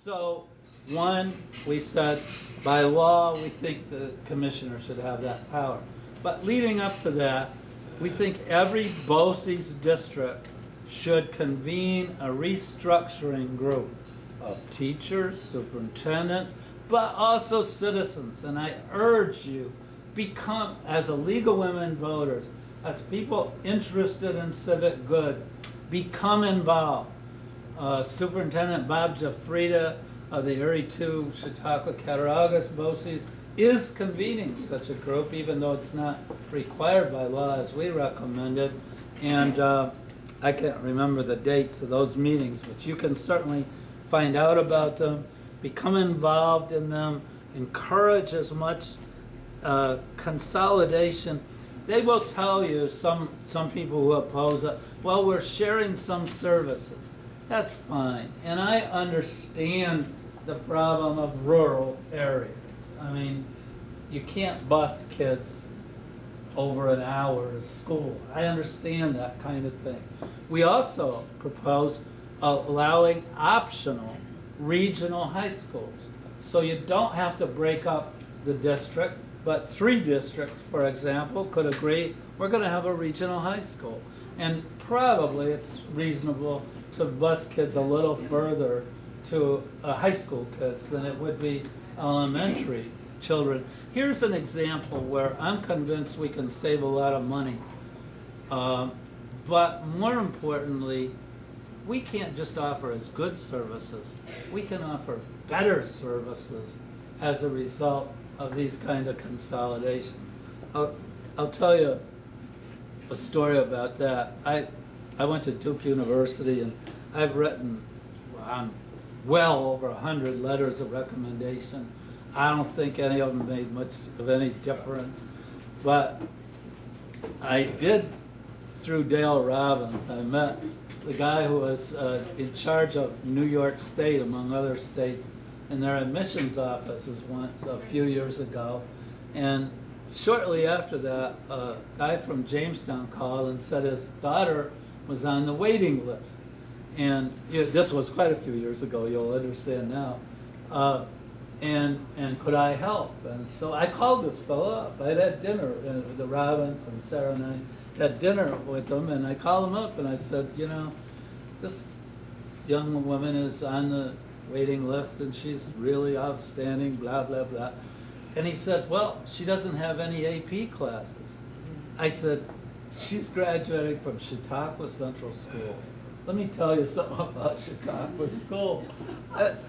So, one, we said, by law, we think the commissioner should have that power. But leading up to that, we think every BOCES district should convene a restructuring group of teachers, superintendents, but also citizens. And I urge you, become, as a League of Women Voters, as people interested in civic good, become involved. Superintendent Bob Jafrida of the Erie 2 Chautauqua Cattaraugus BOCES is convening such a group, even though it's not required by law as we recommended. And I can't remember the dates of those meetings, but you can certainly find out about them, become involved in them, encourage as much consolidation. They will tell you, some people who oppose it, well, we're sharing some services. That's fine. And I understand the problem of rural areas. I mean, you can't bus kids over an hour to school. I understand that kind of thing. We also propose allowing optional regional high schools. So you don't have to break up the district, but 3 districts, for example, could agree, we're going to have a regional high school. And probably it's reasonable to bus kids a little further to high school kids than it would be elementary children. Here's an example where I'm convinced we can save a lot of money. But more importantly, we can't just offer as good services. We can offer better services as a result of these kind of consolidations. I'll tell you a story about that. I went to Duke University, and I've written well over 100 letters of recommendation. I don't think any of them made much of any difference, but I did, through Dale Robbins, I met the guy who was in charge of New York State, among other states, in their admissions offices once a few years ago. And shortly after that, a guy from Jamestown called and said his daughter was on the waiting list. And this was quite a few years ago, you'll understand now. And could I help? And so I called this fellow up. I had dinner, the Robbins and Sarah and I had dinner with him, and I called him up and I said, you know, this young woman is on the waiting list and she's really outstanding, blah, blah, blah. And he said, well, she doesn't have any AP classes. I said, she's graduating from Chautauqua Central School. Let me tell you something about Chautauqua School.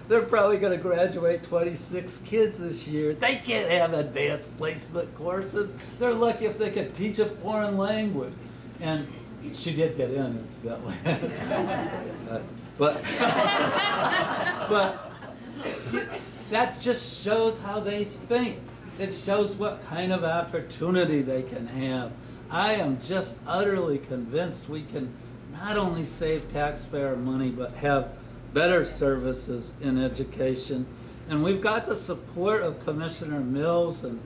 They're probably going to graduate 26 kids this year. They can't have advanced placement courses. They're lucky if they could teach a foreign language. And she did get in, incidentally. But that just shows how they think. It shows what kind of opportunity they can have. I am just utterly convinced we can not only save taxpayer money, but have better services in education. And we've got the support of Commissioner Mills and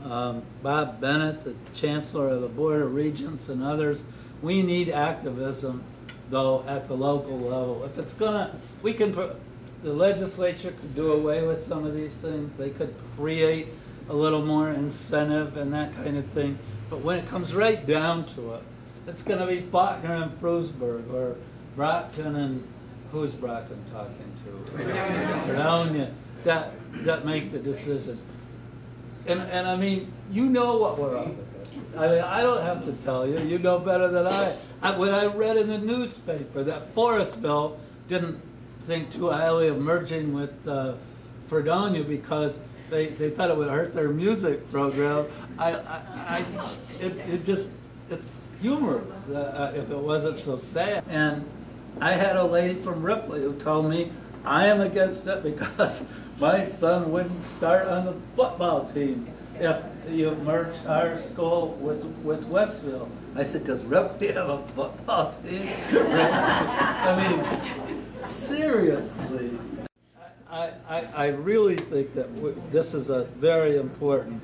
Bob Bennett, the Chancellor of the Board of Regents, and others. We need activism, though, at the local level. If it's gonna, we can, the legislature could do away with some of these things. They could create a little more incentive and that kind of thing. But when it comes right down to it, it's going to be Faulkner and Frewsburg, or Brockton and, who's Brockton talking to? Fredonia, that make the decision. And I mean, you know what we're up against. I mean, I don't have to tell you. You know better than I. When I read in the newspaper that Forestville didn't think too highly of merging with Fredonia because they thought it would hurt their music program. It's humorous if it wasn't so sad. And I had a lady from Ripley who told me, I am against it because my son wouldn't start on the football team if you merged our school with Westville. I said, does Ripley have a football team? I mean, seriously. I really think that this is a very important.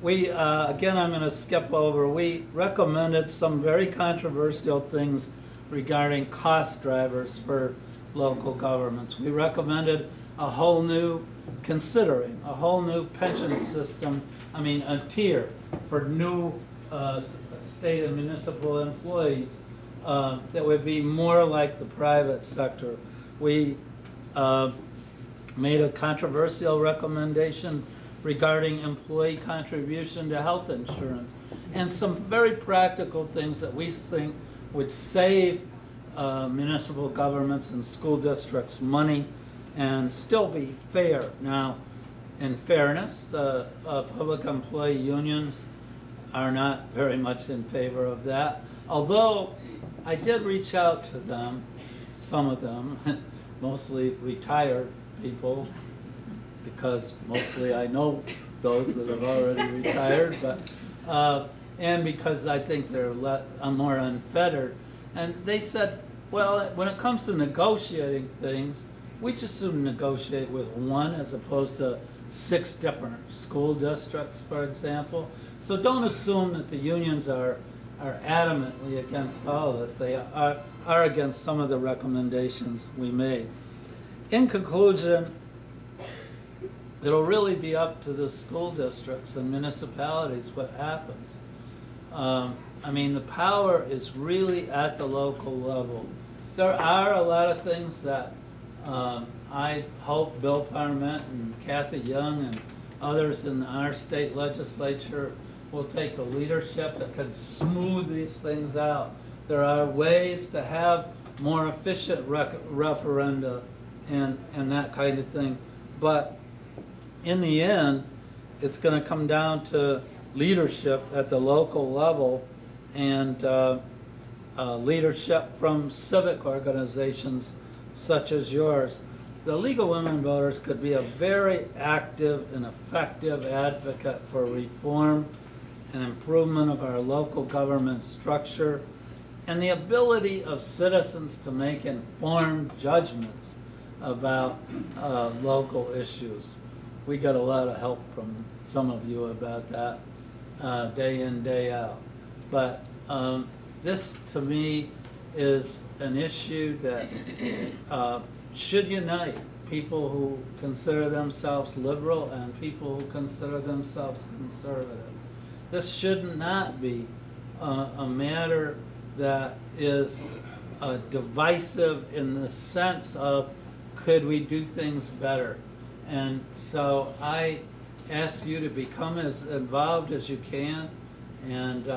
We, again, I'm going to skip over. We recommended some very controversial things regarding cost drivers for local governments. We recommended considering a whole new pension system, a tier for new state and municipal employees that would be more like the private sector. We made a controversial recommendation regarding employee contribution to health insurance, and some very practical things that we think would save municipal governments and school districts money and still be fair. Now, in fairness, the public employee unions are not very much in favor of that, although I did reach out to them, some of them, mostly retired people, because mostly I know those that have already retired, but and because I think they're more unfettered. And they said, well, when it comes to negotiating things, we just soon negotiate with one as opposed to 6 different school districts, for example. So don't assume that the unions are adamantly against all of this. They are against some of the recommendations we made. In conclusion, it'll really be up to the school districts and municipalities what happens. The power is really at the local level. There are a lot of things that I hope Bill Parment and Kathy Young and others in our state legislature will take the leadership that can smooth these things out. There are ways to have more efficient referenda and that kind of thing. But in the end, it's going to come down to leadership at the local level and leadership from civic organizations such as yours. The League of Women Voters could be a very active and effective advocate for reform and improvement of our local government structure and the ability of citizens to make informed judgments about local issues. We got a lot of help from some of you about that day in, day out. But this, to me, is an issue that should unite people who consider themselves liberal and people who consider themselves conservative. This should not be a matter that is divisive in the sense of could we do things better. And so I ask you to become as involved as you can, and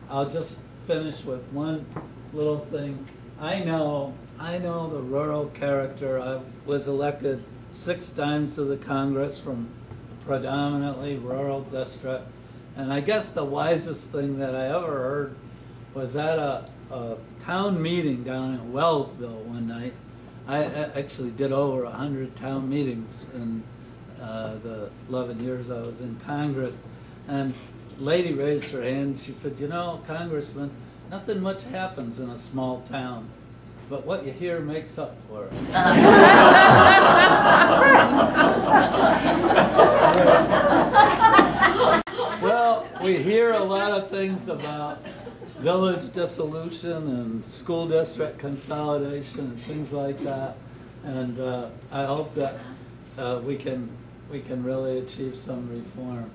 I'll just finish with one little thing. I know the rural character. I was elected 6 times to the Congress from a predominantly rural district, and I guess the wisest thing that I ever heard was at a town meeting down in Wellsville one night. I actually did over 100 town meetings in the 11 years I was in Congress, and a lady raised her hand. She said, "You know, Congressman, nothing much happens in a small town, but what you hear makes up for it." Well, we hear a lot of things about village dissolution and school district consolidation and things like that, and I hope that we can really achieve some reform.